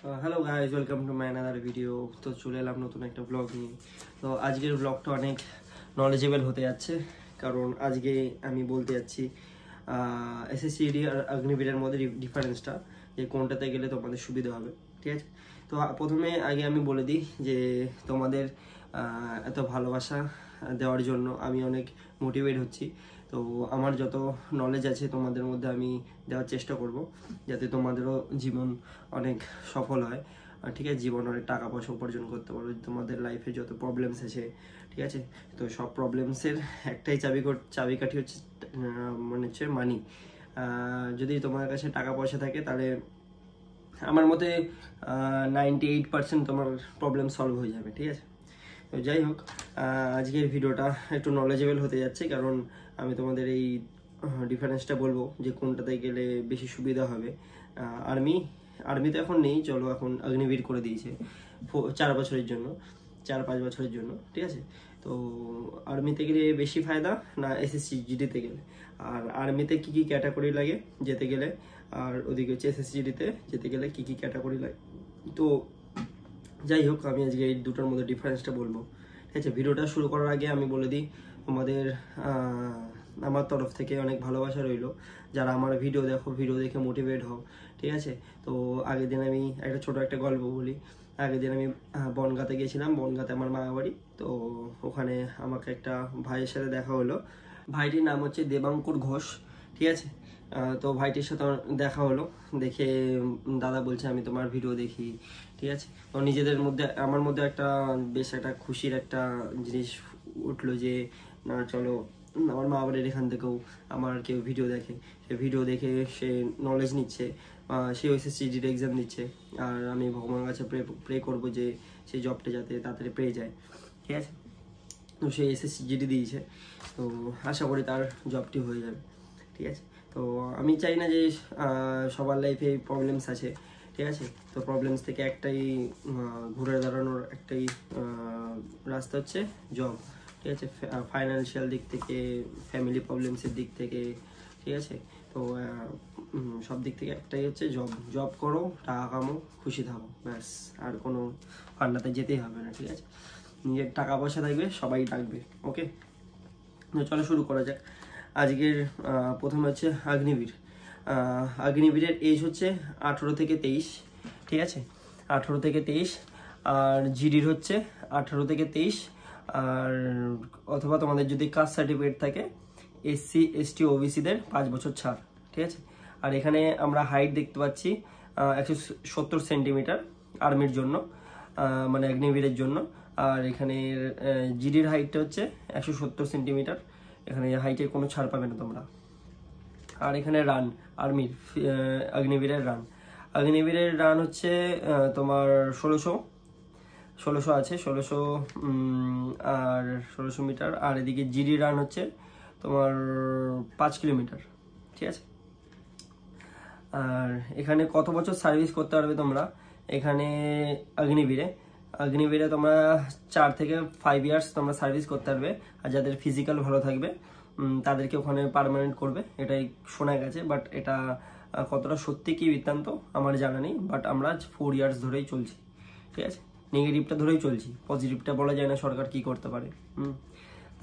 Hello guys, welcome to my another video. তো চলে এলাম নতুন একটা ব্লগ নিয়ে। তো আজকের ব্লগটা অনেক নলেজেবল হতে যাচ্ছে, কারণ আজকে আমি বলতে যাচ্ছি এসএসসিডি আর অগ্নিবীরের মধ্যে ডিফারেন্সটা, যে কোনটাতে গেলে তোমাদের সুবিধা হবে। ঠিক আছে, তো প্রথমে আগে আমি বলে দিই যে তোমাদের এত ভালোবাসা দেওয়ার জন্য আমি অনেক মোটিভেট হচ্ছি। তো আমার যত নলেজ আছে তোমাদের মধ্যে আমি দেওয়ার চেষ্টা করব, যাতে তোমাদেরও জীবন অনেক সফল হয়। ঠিক আছে, জীবন অনেক টাকা পয়সা উপার্জন করতে পারো। তোমাদের লাইফে যত প্রবলেমস আছে, ঠিক আছে, তো সব প্রবলেমসের একটাই চাবিকাঠি হচ্ছে মানে হচ্ছে মানি। যদি তোমার কাছে টাকা পয়সা থাকে, তাহলে আমার মতে 98% তোমার প্রবলেম সলভ হয়ে যাবে। ঠিক আছে, তো যাই হোক, আজকের ভিডিওটা একটু নলেজেবল হতে যাচ্ছে, কারণ আমি তোমাদের এই ডিফারেন্সটা বলবো যে কোনটাতে গেলে বেশি সুবিধা হবে। আর্মিতে এখন নেই, চলো এখন অগ্নিবীর করে দিয়েছে 4 বছরের জন্য, 4-5 বছরের জন্য। ঠিক আছে, তো আর্মিতে গেলে বেশি ফায়দা না এসএসসি জিডিতে গেলে? আর আর্মিতে কি কি ক্যাটাগরি লাগে যেতে গেলে, আর ওদিকে হচ্ছে এসএসসি জিডিতে যেতে গেলে কি কি ক্যাটাগরি লাগে। তো যাই হোক, আমি আজকে এই দুটোর মধ্যে ডিফারেন্সটা বলবো। ঠিক আছে, ভিডিওটা শুরু করার আগে আমি বলে দিই, তোমাদের আমার তরফ থেকে অনেক ভালোবাসা রইলো। যারা আমার ভিডিও দেখো, ভিডিও দেখে মোটিভেট হও। ঠিক আছে, তো আগের দিন আমি ছোট একটা গল্প বলি। আগের দিন আমি বনগাঁতে গেছিলাম। বনগাঁতে আমার মামা বাড়ি। তো ওখানে আমাকে একটা ভাইয়ের সাথে দেখা হলো। ভাইটির নাম হচ্ছে দেবাঙ্কুর ঘোষ। ঠিক আছে, তো ভাইটির সাথে দেখা হলো। দেখে দাদা বলছে আমি তোমার ভিডিও দেখি। ঠিক আছে, তো নিজেদের মধ্যে আমার মধ্যে একটা বেশ একটা খুশির একটা জিনিস উঠলো যে না চলো, আমার মা বাড়ির এখান থেকেও আমার কেউ ভিডিও দেখে। সে ভিডিও দেখে সে নলেজ নিচ্ছে, সে এসএসসি এক্সাম দিচ্ছে। আর আমি ভগবানের কাছে প্রে করবো যে সেই জবটা যাতে তাড়াতাড়ি পেয়ে যায়। ঠিক আছে, তো সে এসএসসি জিডি দিয়েছে, তো আশা করি তার জবটি হয়ে যাবে। ঠিক আছে, তো আমি চাই না যে সবার লাইফে প্রবলেমস আছে। ঠিক আছে, তো প্রবলেমস থেকে একটাই ঘুরে দাঁড়ানোর একটাই রাস্তা হচ্ছে জব। ঠিক আছে, ফাইন্যান্সিয়াল দিক থেকে, ফ্যামিলি প্রবলেমসের দিক থেকে, ঠিক আছে, তো সব দিক থেকে একটাই হচ্ছে জব করো, টাকা কামো, খুশি থাকো, ব্যাস। আর কোনো ফান্ডাতে যেতেই হবে না। ঠিক আছে, নিজের টাকা পয়সা থাকবে, সবাই ডাকবে। ওকে, চলো শুরু করা যাক। আজকের প্রথমে হচ্ছে অগ্নিবীর। অগ্নিবীরের এজ হচ্ছে 18 থেকে 23। ঠিক আছে, 18 থেকে 23। আর জিডির হচ্ছে 18 থেকে 23। আর অথবা তোমাদের যদি কাস্ট সার্টিফিকেট থাকে, এসসি এসটি ওবিসিদের 5 বছর ছাড়। ঠিক আছে, আর এখানে আমরা হাইট দেখতে পাচ্ছি 170 সেন্টিমিটার আর্মির জন্য, মানে অগ্নিবীরের জন্য। আর এখানে জিডির হাইটটা হচ্ছে 170 সেন্টিমিটার। এখানে হাইটের কোনো ছাড় পাবে না তোমরা। আর এখানে রান, আর্মির অগ্নিবীরের রান হচ্ছে তোমার 1600 আছে, 1600 আর 1600 মিটার। আর এদিকে জিডি রান হচ্ছে তোমার 5 কিলোমিটার। ঠিক আছে, আর এখানে কত বছর সার্ভিস করতে পারবে তোমরা এখানে অগ্নিবীরে তোমরা 4 থেকে 5 ইয়ার্স তোমরা সার্ভিস করতে পারবে। আর যাদের ফিজিক্যাল ভালো থাকবে তাদেরকে ওখানে পার্মানেন্ট করবে, এটাই শোনা গেছে। বাট এটা কতটা সত্যি কি বৃত্তান্ত আমার জানা নেই। বাট আমরা 4 ইয়ার্স ধরেই চলছি। ঠিক আছে, নেগেটিভটা ধরেই চলছি, পজিটিভটা বলা যায় না সরকার কি করতে পারে।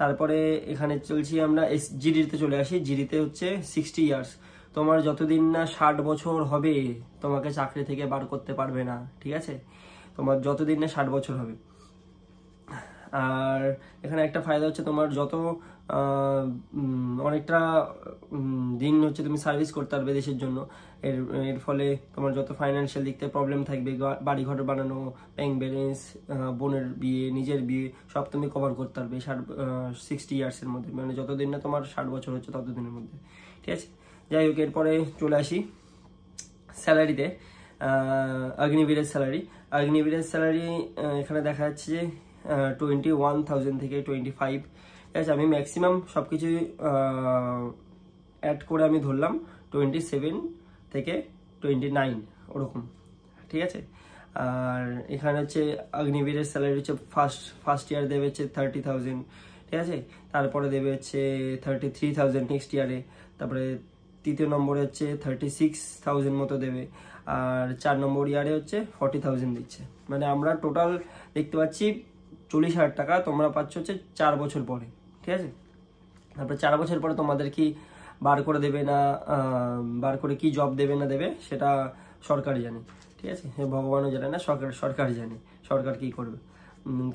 তারপরে এখানে চলছি আমরা জিডিতে চলে আসি। জিডিতে হচ্ছে 60 ইয়ার্স। তোমার যতদিন না 60 বছর হবে, তোমাকে চাকরি থেকে বার করতে পারবে না। ঠিক আছে, তোমার যতদিন না 60 বছর হবে। আর এখানে একটা ফায়দা হচ্ছে তোমার যত অনেকটা দিন হচ্ছে তুমি সার্ভিস করতে পারবে দেশের জন্য। এর ফলে তোমার যত ফাইন্যান্সিয়াল দিক থেকে প্রবলেম থাকবে, বাড়ি ঘর বানানো, ব্যাংক ব্যালেন্স, বোনের বিয়ে, নিজের বিয়ে, সব তুমি কভার করতে পারবে 60 ইয়ার্সের মধ্যে, মানে যতদিন না তোমার 60 বছর হচ্ছে ততদিনের মধ্যে। ঠিক আছে, যাই হোক, এরপরে চলে আসি স্যালারিতে। অগ্নিবীরের স্যালারি এখানে দেখা যাচ্ছে যে 21,000 থেকে 25। ঠিক আছে, আমি ম্যাক্সিমাম সব কিছু অ্যাড করে আমি ধরলাম 27 থেকে 29 ওরকম। ঠিক আছে, আর এখানে হচ্ছে অগ্নিবীরের স্যালারি হচ্ছে ফার্স্ট ইয়ার দেবে হচ্ছে 30,000। ঠিক আছে, তারপরে দেবে হচ্ছে 33,000 নেক্সট ইয়ারে। তারপরে তৃতীয় নম্বরে হচ্ছে 36,000 মতো দেবে। আর 4 নম্বর ইয়ারে হচ্ছে 40,000 দিচ্ছে। মানে আমরা টোটাল দেখতে পাচ্ছি 40,000 টাকা তোমরা পাচ্ছ হচ্ছে 4 বছর পরে, ঠিক আছে। তারপরে 4 বছর পরে তোমাদের কি বার করে দেবে না, বার করে কি জব দেবে না দেবে সেটা সরকারই জানে, ঠিক আছে। ভগবানও জানে না, সরকার জানে সরকার কি করবে।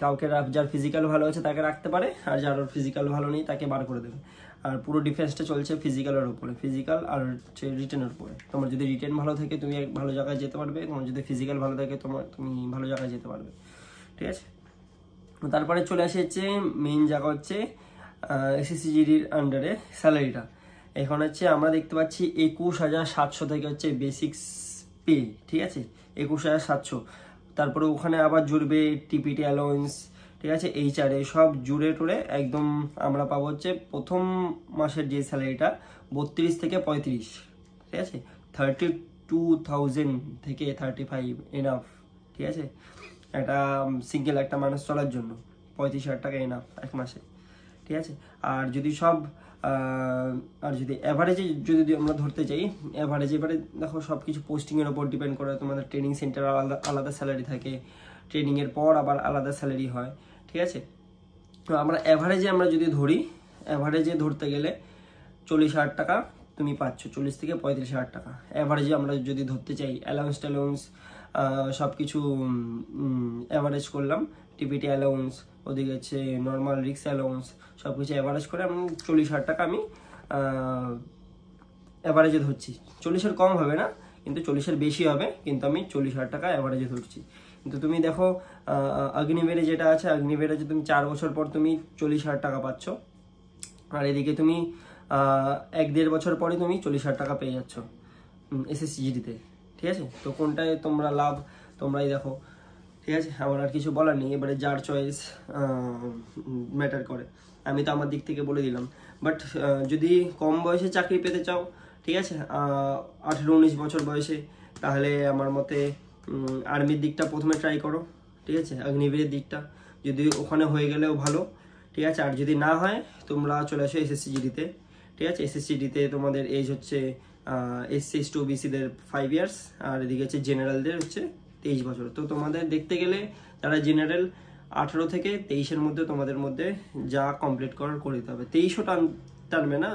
কাউকে যার ফিজিক্যাল ভালো আছে তাকে রাখতে পারে, আর যার ফিজিক্যাল ভালো নেই তাকে বার করে দেবে। আর পুরো ডিফেন্সটা চলছে ফিজিক্যালের উপরে, ফিজিক্যাল আর হচ্ছে রিটেনের উপরে। তোমার যদি রিটেন ভালো থাকে তুমি এক ভালো জায়গায় যেতে পারবে, তোমার যদি ফিজিক্যাল ভালো থাকে তুমি ভালো জায়গায় যেতে পারবে, ঠিক আছে। তারপরে চলে আসে হচ্ছে মেইন জায়গা হচ্ছে এসএসসিজিডির আন্ডারে স্যালারিটা। এখন হচ্ছে আমরা দেখতে পাচ্ছি 21,700 থেকে হচ্ছে বেসিক্স পে, ঠিক আছে, 21,700। তারপরে ওখানে আবার জুড়বে টিপিটি অ্যালাউন্স, ঠিক আছে, এইচআরএ সব জুড়ে টুড়ে একদম আমরা পাবো হচ্ছে প্রথম মাসের যে স্যালারিটা 32 থেকে 35, ঠিক আছে। 32,000 থেকে 35 এনাফ, ঠিক আছে। একটা সিঙ্গেল একটা মানুষ চলার জন্য 35,000 টাকা এনাফ এক মাসে, ঠিক আছে। আর যদি সব আর যদি অ্যাভারেজে যদি আমরা ধরতে চাই, অ্যাভারেজে এবারে দেখো সব কিছু পোস্টিংয়ের ওপর ডিপেন্ড করে। তোমাদের ট্রেনিং সেন্টার আলাদা আলাদা স্যালারি থাকে, ট্রেনিংয়ের পর আবার আলাদা স্যালারি হয়, ঠিক আছে। তো আমরা অ্যাভারেজে আমরা যদি ধরি, অ্যাভারেজে ধরতে গেলে 40,000 টাকা তুমি পাচ্ছ, 40 থেকে 35,000 টাকা অ্যাভারেজে আমরা যদি ধরতে চাই। অ্যালাউন্স ট্যালাউন্স সব কিছু অ্যাভারেজ করলাম, টিপিটি অ্যালাউন্স, ওদিকে হচ্ছে নর্মাল রিক্স অ্যালাউন্স, সব কিছু অ্যাভারেজ করে আমি 40,000 টাকা আমি অ্যাভারেজে ধরছি। 40-এর কম হবে না, কিন্তু 40-এর বেশি হবে, কিন্তু আমি 40,000 টাকা অ্যাভারেজে ধরছি। কিন্তু তুমি দেখো অগ্নিবীরে যেটা আছে, অগ্নিবীরে যে তুমি 4 বছর পর তুমি 40,000 টাকা পাচ্ছ, আর এদিকে তুমি 1-1.5 বছর পরে তুমি 40,000 টাকা পেয়ে যাচ্ছ এসএসসিজিডিতে, ঠিক আছে। তো কোনটায় তোমরা লাভ তোমরাই দেখো, ঠিক আছে। আমার আর কিছু বলার নেই, এবারে যার চয়েস ম্যাটার করে। আমি তো আমার দিক থেকে বলে দিলাম। বাট যদি কম বয়সে চাকরি পেতে চাও, ঠিক আছে, 18-19 বছর বয়সে, তাহলে আমার মতে আর্মির দিকটা প্রথমে ট্রাই করো, ঠিক আছে, অগ্নিবীরের দিকটা যদি ওখানে হয়ে গেলেও ভালো, ঠিক আছে। আর যদি না হয় তোমরা চলে আসো এসএসসিজিডিতে, ঠিক আছে। এসএসসিজিডিতে তোমাদের এজ হচ্ছে এসসি এসটি ওবিসিদের 5 ইয়ার্স, আর এদিকে হচ্ছে জেনারেলদের হচ্ছে 23 বছর। তো তোমাদের দেখতে গেলে যারা জেনারেল 18 থেকে 23-এর মধ্যে তোমাদের মধ্যে যা কমপ্লিট করার করে দিতে হবে। 23ও টানবে না,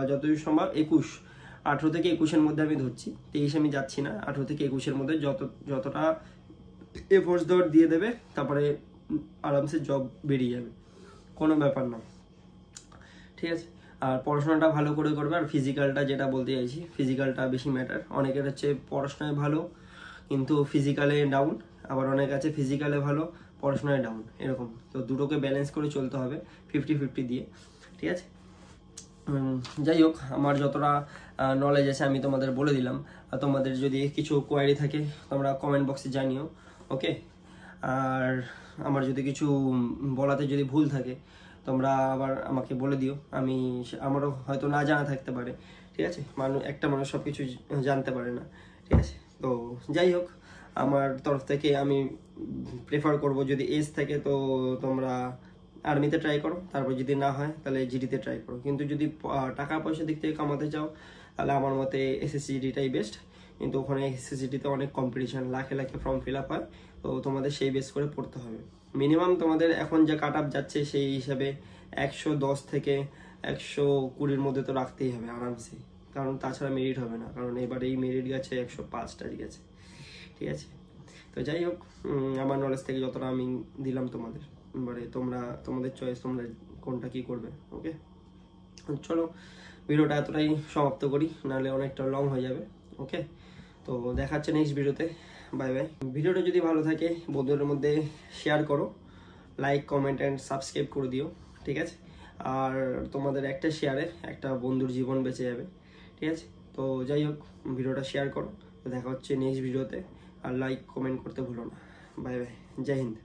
যতদূর সম্ভব 21, 18 থেকে 21-এর মধ্যে আমি ধরছি, 23 আমি যাচ্ছি না। 18 থেকে 21-এর মধ্যে যতটা এফোর্টস দিয়ে দেবে, তারপরে আরামসে জব বেরিয়ে যাবে, কোনো ব্যাপার না, ঠিক আছে। আর পড়াশোনাটা ভালো করে করবে। আর ফিজিক্যালটা যেটা বলতে চাইছি, ফিজিক্যালটা বেশি ম্যাটার। অনেকের হচ্ছে পড়াশোনায় ভালো কিন্তু ফিজিক্যালে ডাউন, আবার অনেক আছে ফিজিক্যালে ভালো পড়াশোনায় ডাউন, এরকম। তো দুটোকে ব্যালেন্স করে চলতে হবে 50-50 দিয়ে, ঠিক আছে। যাই হোক, আমার যতটা নলেজ আছে আমি তোমাদের বলে দিলাম। আর তোমাদের যদি কিছু কোয়ারি থাকে তোমরা কমেন্ট বক্সে জানিও, ওকে। আর আমার যদি কিছু বলাতে যদি ভুল থাকে তোমরা আবার আমাকে বলে দিও, আমারও হয়তো না জানা থাকতে পারে, ঠিক আছে। একটা মানুষ সব কিছু জানতে পারে না, ঠিক আছে। তো যাই হোক, আমার তরফ থেকে আমি প্রেফার করব যদি এজ থাকে তো তোমরা আর্মিতে ট্রাই করো, তারপর যদি না হয় তাহলে জিডিতে ট্রাই করো। কিন্তু যদি টাকা পয়সা দিক থেকে কামাতে চাও তাহলে আমার মতে এসএসসিজিডিটাই বেস্ট। কিন্তু ওখানে এসএসসিজিডিতে অনেক কম্পিটিশন, লাখে লাখে ফর্ম ফিল আপ হয়, তো তোমাদের সেই বেস করে পড়তে হবে। মিনিমাম তোমাদের এখন যা কাট আপ যাচ্ছে সেই হিসাবে 110 থেকে 120-এর মধ্যে তো রাখতেই হবে আরামসে, কারণ তাছাড়া মেরিট হবে না। কারণ এবারে এই মেরিট গেছে 105টা গেছে, ঠিক আছে। তো যাই হোক, আমার নলেজ থেকে যতটা আমি দিলাম তোমাদের, এবারে তোমাদের চয়েস, তোমরা কোনটা কি করবে, ওকে। চলো ভিডিওটা এতটাই সমাপ্ত করি, নাহলে অনেকটা লং হয়ে যাবে, ওকে। তো দেখা হচ্ছে নেক্সট ভিডিওতে, বাই বাই। ভিডিওটা যদি ভালো থাকে বন্ধুদের মধ্যে শেয়ার করো, লাইক কমেন্ট অ্যান্ড সাবস্ক্রাইব করে দিও, ঠিক আছে। আর তোমাদের একটা শেয়ারে একটা বন্ধুর জীবন বেঁচে যাবে, ঠিক আছে। তো যাই হোক, ভিডিওটা শেয়ার করো। দেখা হচ্ছে নেক্সট ভিডিওতে, আর লাইক কমেন্ট করতে ভুলো না। বাই বাই, জয় হিন্দ।